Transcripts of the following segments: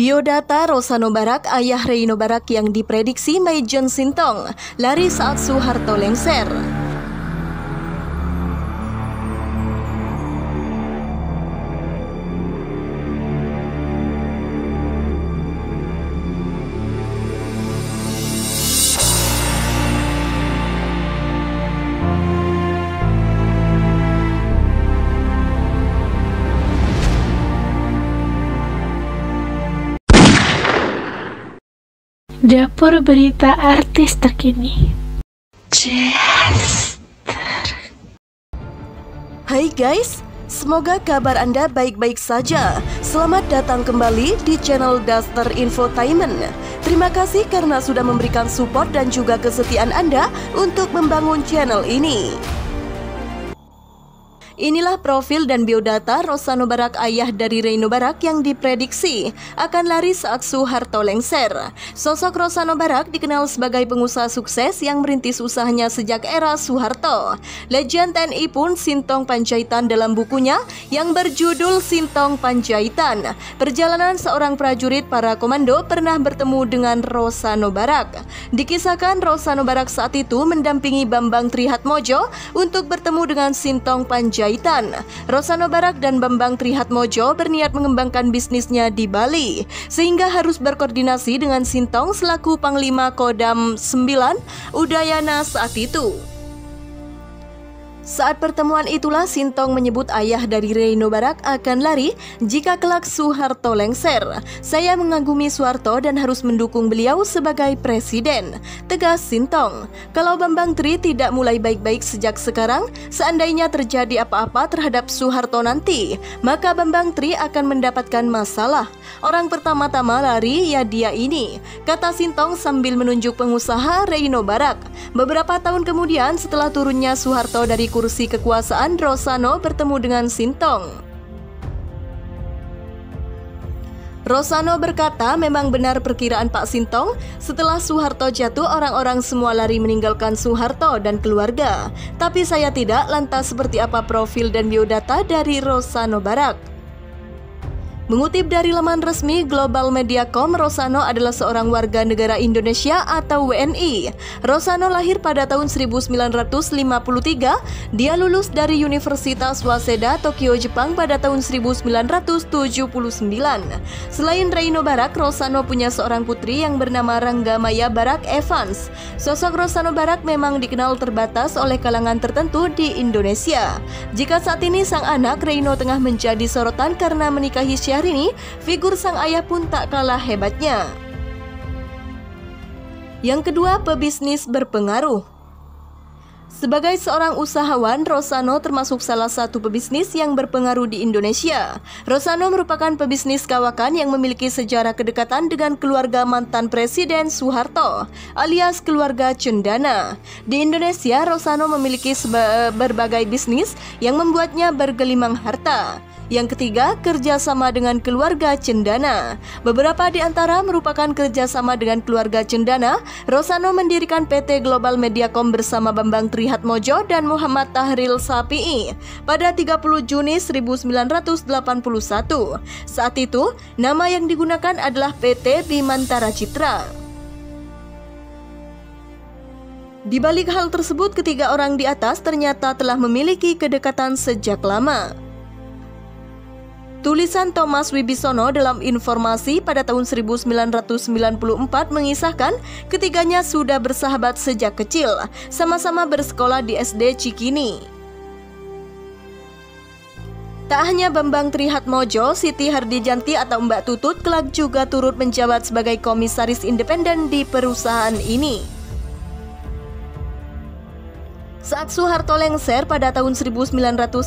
Biodata Rosano Barak, ayah Reino Barak yang diprediksi Maijen Sintong, lari saat Soeharto lengser. Dapur berita artis terkini. Hai guys, semoga kabar Anda baik-baik saja. Selamat datang kembali di channel Daster Infotainment. Terima kasih karena sudah memberikan support dan juga kesetiaan Anda untuk membangun channel ini. Inilah profil dan biodata Rosano Barak, ayah dari Reino Barak yang diprediksi akan lari saat Soeharto lengser. Sosok Rosano Barak dikenal sebagai pengusaha sukses yang merintis usahanya sejak era Soeharto. Legend TNI pun Sintong Panjaitan dalam bukunya yang berjudul Sintong Panjaitan. Perjalanan seorang prajurit para komando pernah bertemu dengan Rosano Barak. Dikisahkan Rosano Barak saat itu mendampingi Bambang Trihatmojo untuk bertemu dengan Sintong Panjaitan. Rosano Barak dan Bambang Trihatmojo berniat mengembangkan bisnisnya di Bali, sehingga harus berkoordinasi dengan Sintong selaku Panglima Kodam 9 Udayana saat itu. Saat pertemuan itulah Sintong menyebut ayah dari Reino Barak akan lari jika kelak Soeharto lengser. Saya mengagumi Soeharto dan harus mendukung beliau sebagai presiden, tegas Sintong. Kalau Bambang Tri tidak mulai baik-baik sejak sekarang, seandainya terjadi apa-apa terhadap Soeharto nanti, maka Bambang Tri akan mendapatkan masalah. Orang pertama-tama lari ya dia ini, kata Sintong sambil menunjuk pengusaha Reino Barak. Beberapa tahun kemudian setelah turunnya Soeharto dari kursi kekuasaan, Rosano bertemu dengan Sintong. Rosano berkata memang benar perkiraan Pak Sintong, setelah Soeharto jatuh orang-orang semua lari meninggalkan Soeharto dan keluarga. Tapi saya tidak, lantas seperti apa profil dan biodata dari Rosano Barak? Mengutip dari laman resmi Global Mediacom, Rosano adalah seorang warga negara Indonesia atau WNI. Rosano lahir pada tahun 1953. Dia lulus dari Universitas Waseda, Tokyo, Jepang pada tahun 1979. Selain Reino Barak, Rosano punya seorang putri yang bernama Ranggamaya Barak Evans. Sosok Rosano Barak memang dikenal terbatas oleh kalangan tertentu di Indonesia. Jika saat ini sang anak Reino tengah menjadi sorotan karena menikahi Syahrini, figur sang ayah pun tak kalah hebatnya. Yang kedua, pebisnis berpengaruh. Sebagai seorang usahawan, Rosano termasuk salah satu pebisnis yang berpengaruh di Indonesia. Rosano merupakan pebisnis kawakan yang memiliki sejarah kedekatan dengan keluarga mantan Presiden Soeharto, alias keluarga Cendana. Di Indonesia, Rosano memiliki berbagai bisnis yang membuatnya bergelimang harta. Yang ketiga, kerjasama dengan keluarga Cendana. Beberapa di antara merupakan kerjasama dengan keluarga Cendana. Rosano mendirikan PT Global Mediacom bersama Bambang Trihatmojo dan Muhammad Tahril Sapi'i pada 30 Juni 1981. Saat itu, nama yang digunakan adalah PT Bimantara Citra. Di balik hal tersebut, ketiga orang di atas ternyata telah memiliki kedekatan sejak lama. Tulisan Thomas Wibisono dalam Informasi pada tahun 1994 mengisahkan ketiganya sudah bersahabat sejak kecil, sama-sama bersekolah di SD Cikini. Tak hanya Bambang Trihatmojo, Siti Hardijanti atau Mbak Tutut kelak juga turut menjabat sebagai komisaris independen di perusahaan ini. Saat Soeharto lengser pada tahun 1998,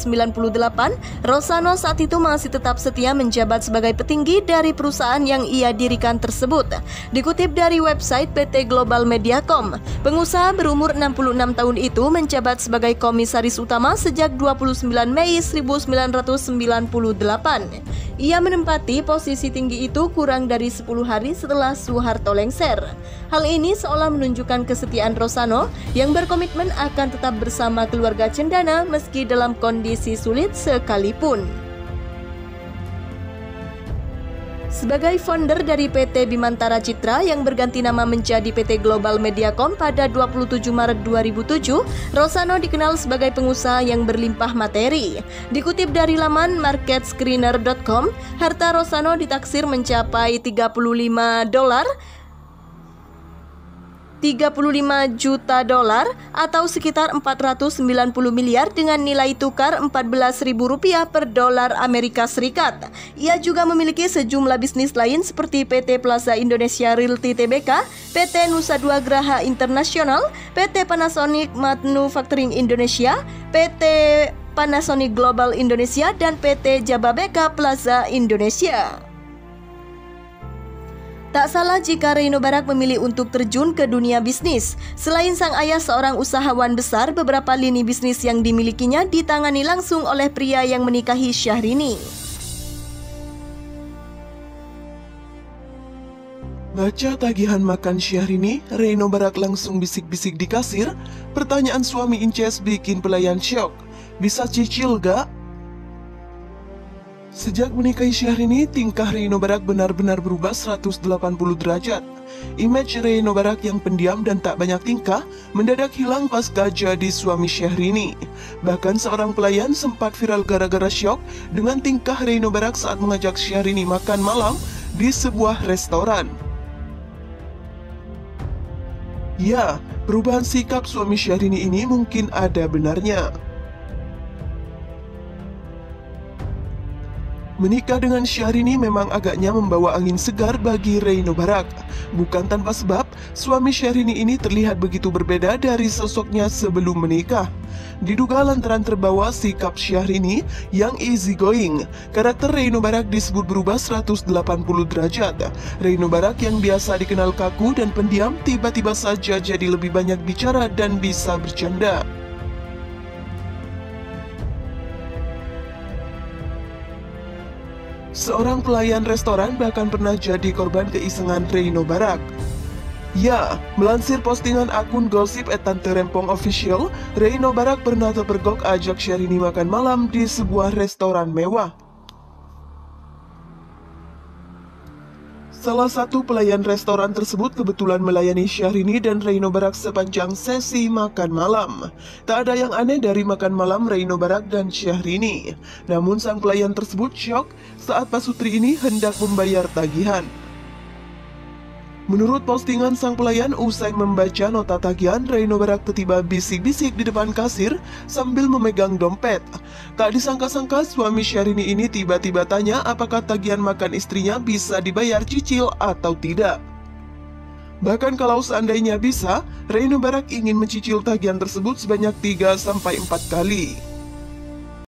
Rosano saat itu masih tetap setia menjabat sebagai petinggi dari perusahaan yang ia dirikan tersebut. Dikutip dari website PT Global Mediacom, pengusaha berumur 66 tahun itu menjabat sebagai komisaris utama sejak 29 Mei 1998. Ia menempati posisi tinggi itu kurang dari 10 hari setelah Soeharto lengser. Hal ini seolah menunjukkan kesetiaan Rosano yang berkomitmen akan tetap bersama keluarga Cendana meski dalam kondisi sulit sekalipun. Sebagai founder dari PT Bimantara Citra yang berganti nama menjadi PT Global Mediacom pada 27 Maret 2007, Rosano dikenal sebagai pengusaha yang berlimpah materi. Dikutip dari laman marketscreener.com, harta Rosano ditaksir mencapai 35 juta dolar atau sekitar 490 miliar dengan nilai tukar Rp14.000 per dolar Amerika Serikat. Ia juga memiliki sejumlah bisnis lain seperti PT Plaza Indonesia Realty Tbk, PT Nusa Dua Graha Internasional, PT Panasonic Manufacturing Indonesia, PT Panasonic Global Indonesia, dan PT Jababeka Plaza Indonesia. Tak salah jika Reino Barak memilih untuk terjun ke dunia bisnis. Selain sang ayah seorang usahawan besar, beberapa lini bisnis yang dimilikinya ditangani langsung oleh pria yang menikahi Syahrini. Baca tagihan makan Syahrini, Reino Barak langsung bisik-bisik di kasir. Pertanyaan suami Inces bikin pelayan syok. Bisa cicil gak? Sejak menikahi Syahrini, tingkah Reino Barak benar-benar berubah 180 derajat. Image Reino Barak yang pendiam dan tak banyak tingkah mendadak hilang pasca jadi suami Syahrini. Bahkan seorang pelayan sempat viral gara-gara syok dengan tingkah Reino Barak saat mengajak Syahrini makan malam di sebuah restoran. Ya, perubahan sikap suami Syahrini ini mungkin ada benarnya. Menikah dengan Syahrini memang agaknya membawa angin segar bagi Reino Barak. Bukan tanpa sebab, suami Syahrini ini terlihat begitu berbeda dari sosoknya sebelum menikah. Diduga lantaran terbawa sikap Syahrini yang easy going, karakter Reino Barak disebut berubah 180 derajat. Reino Barak yang biasa dikenal kaku dan pendiam tiba-tiba saja jadi lebih banyak bicara dan bisa bercanda. Seorang pelayan restoran bahkan pernah jadi korban keisengan Reino Barak. Ya, melansir postingan akun gosip @tanterempong official, Reino Barak pernah terpergok ajak Syahrini makan malam di sebuah restoran mewah. Salah satu pelayan restoran tersebut kebetulan melayani Syahrini dan Reino Barak sepanjang sesi makan malam. Tak ada yang aneh dari makan malam Reino Barak dan Syahrini. Namun sang pelayan tersebut syok saat pasutri ini hendak membayar tagihan. Menurut postingan sang pelayan, usai membaca nota tagihan, Reino Barak tiba-tiba bisik-bisik di depan kasir sambil memegang dompet. Tak disangka-sangka suami Syahrini ini tiba-tiba tanya apakah tagihan makan istrinya bisa dibayar cicil atau tidak. Bahkan kalau seandainya bisa, Reino Barak ingin mencicil tagihan tersebut sebanyak 3-4 kali.